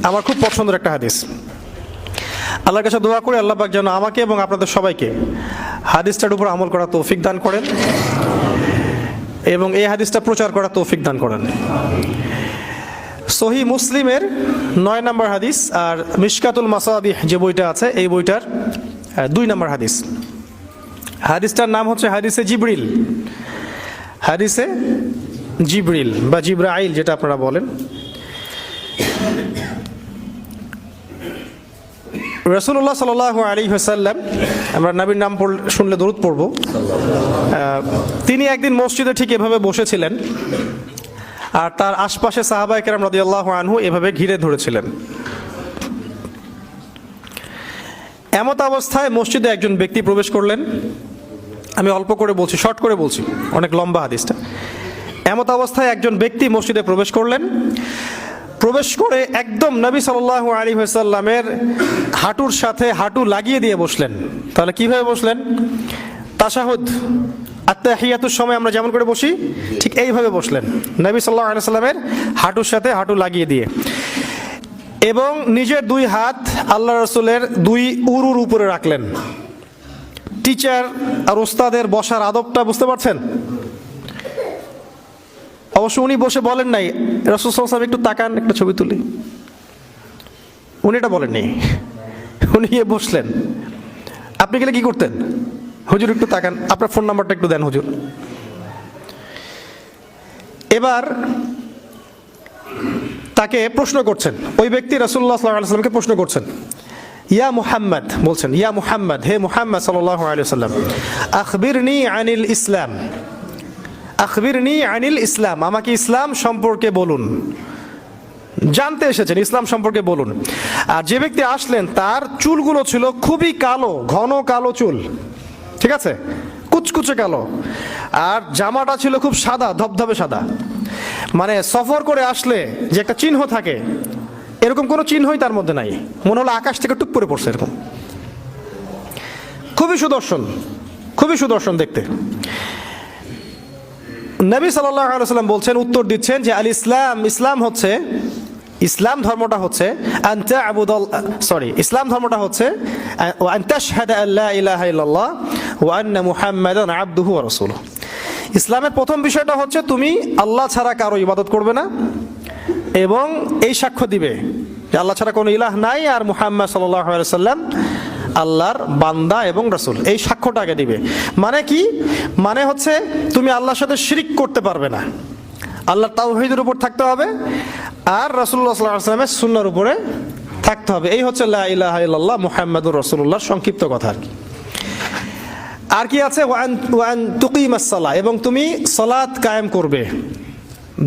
আমার খুব পছন্দের একটা হাদিস। আল্লাহর কাছে দোয়া করে আল্লাহ পাক যেন আমাকে এবং আপনাদের সবাইকে হাদিসটার উপর আমল করার তৌফিক দান করেন এবং এই হাদিসটা প্রচার করার তৌফিক দান করেন। সহিহ মুসলিমের 9 নম্বর হাদিস আর মিশকাতুল মাসাবিহ যে বইটা আছে এই বইটার 2 নম্বর হাদিস। হাদিসটার নাম হচ্ছে হাদিসে জিবরিল। হাদিসে জিবরিল বা জিব্রাইল যেটা আপনারা বলেন। রাসূলুল্লাহ সাল্লাল্লাহু আলাইহি ওয়াসাল্লাম, আমরা নবীর নাম শুনলে দরুদ পড়ব, তিনি একদিন মসজিদে ঠিক এভাবে বসেছিলেন আর তার আশপাশে সাহাবায়ে কেরাম রাদিয়াল্লাহু আনহু এভাবে ঘিরে ধরেছিলেন। এমত অবস্থায় মসজিদে একজন ব্যক্তি প্রবেশ করলেন। আমি অল্প করে বলছি, শর্ট করে বলছি, অনেক লম্বা হাদিসটা। এমত অবস্থায় একজন ব্যক্তি মসজিদে প্রবেশ করলেন। প্রবেশ করে একদম নবী সাল্লাল্লাহু আলাইহি ওয়াসাল্লামের হাঁটুর সাথে হাঁটু লাগিয়ে দিয়ে বসলেন। তাহলে কিভাবে বসলেন? তাশাহুদ আত্তাহিয়াতুর সময় আমরা যেমন করে বসি ঠিক এইভাবে বসলেন, নবী সাল্লাল্লাহু আলাইহি ওয়াসাল্লামের হাঁটুর সাথে হাঁটু লাগিয়ে দিয়ে, এবং নিজের 2 হাত আল্লাহ রাসূলের 2 উরুর উপরে রাখলেন। টিচার আর ওস্তাদের বসার আদবটা বুঝতে পারছেন? অবশ্য উনি বসে বলেন নাই রাসূল সাল্লাল্লাহু আলাইহি ওয়াসাল্লাম একটু তাকান, একটা ছবি তুলি, উনি এটা বলেননি। উনি গিয়ে বসলেন। আপনি গেলে কি করতেন? হুজুর একটু তাকান, আপনার ফোন নাম্বারটা একটু দেন হুজুর। এবার তাকে প্রশ্ন করছেন, ওই ব্যক্তি রাসূলুল্লাহ সাল্লাল্লাহু আলাইহি ওয়াসাল্লামকে প্রশ্ন করছেন, ইয়া মুহাম্মদ, বলছেন ইয়া মুহাম্মদ, হে মুহাম্মদ সাল্লাল্লাহু আলাইহি ওয়াসাল্লাম, আখবিরনি আনিল ইসলাম, আখবিরনি আনিল ইসলাম, আমাকে ইসলাম সম্পর্কে বলুন। জানতে এসেছেন, ইসলাম সম্পর্কে বলুন। আর যে ব্যক্তি আসলেন তার চুলগুলো ছিল খুবই কালো, ঘন কালো চুল, ঠিক আছে, কুচকুচে কালো, আর জামাটা ছিল খুব সাদা, ধবধবে সাদা। মানে সফর করে আসলে যে একটা চিহ্ন থাকে, এরকম কোনো চিহ্নই তার মধ্যে নাই। মনে হলো আকাশ থেকে টুক করে পড়ছে এরকম। খুবই সুদর্শন, খুবই সুদর্শন দেখতে। নবী সাল্লাল্লাহু আলাইহি ওয়াসাল্লাম বলছেন, উত্তর দিচ্ছেন যে আল ইসলাম, ইসলাম হচ্ছে, ইসলাম ধর্মটা হচ্ছে ইসলাম ধর্মটা হচ্ছে ওয়া আন তাশহাদা আল্লা ইলাহা ইল্লাল্লাহ ওয়া আন্না মুহাম্মাদান আবদুহু ওয়া রাসূলুহু। ইসলামের প্রথম বিষয়টা হচ্ছে তুমি আল্লাহ ছাড়া কারো ইবাদত করবে না এবং এই সাক্ষ্য দিবে যে আল্লাহ ছাড়া কোনো ইলাহ নাই আর মুহাম্মদ সাল্লাল্লাহু আলাইহি ওয়াসাল্লাম আল্লাহর বান্দা এবং রাসূল। এই সাক্ষ্যটা আগে দিবে। মানে কি? মানে হচ্ছে তুমি আল্লাহর সাথে শিরিক করতে পারবে না, আল্লাহর তাওহীদের উপর থাকতে হবে আর রাসূলুল্লাহ সাল্লাল্লাহু আলাইহি ওয়াসাল্লামের সুন্নাহর উপরে থাকতে হবে। এই হচ্ছে লা ইলাহা ইল্লাল্লাহ মুহাম্মাদুর রাসূলুল্লাহর সংক্ষিপ্ত কথা আর কি। আর কি আছে? ওয়ান তুকিমাস সালাহ, এবং তুমি সালাত কায়েম করবে,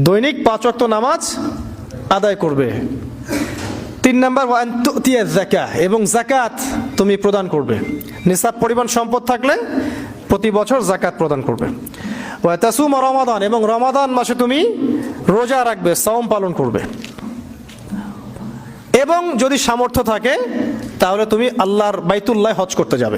দৈনিক 5 ওয়াক্ত নামাজ আদায় করবে। 3 নাম্বার ওয়ান তুতিয়াজ যাকাত, এবং যাকাত তুমি প্রদান করবে। নিসাব পরিমাণ সম্পদ থাকলে প্রতি বছর যাকাত প্রদান করবে। ওয়া তাসুম রমাদান, এবং রমাদান মাসে তুমি রোজা রাখবে, সাওম পালন করবে। এবং যদি সামর্থ্য থাকে তাহলে তুমি আল্লাহর বাইতুল্লাহ হজ করতে যাবে।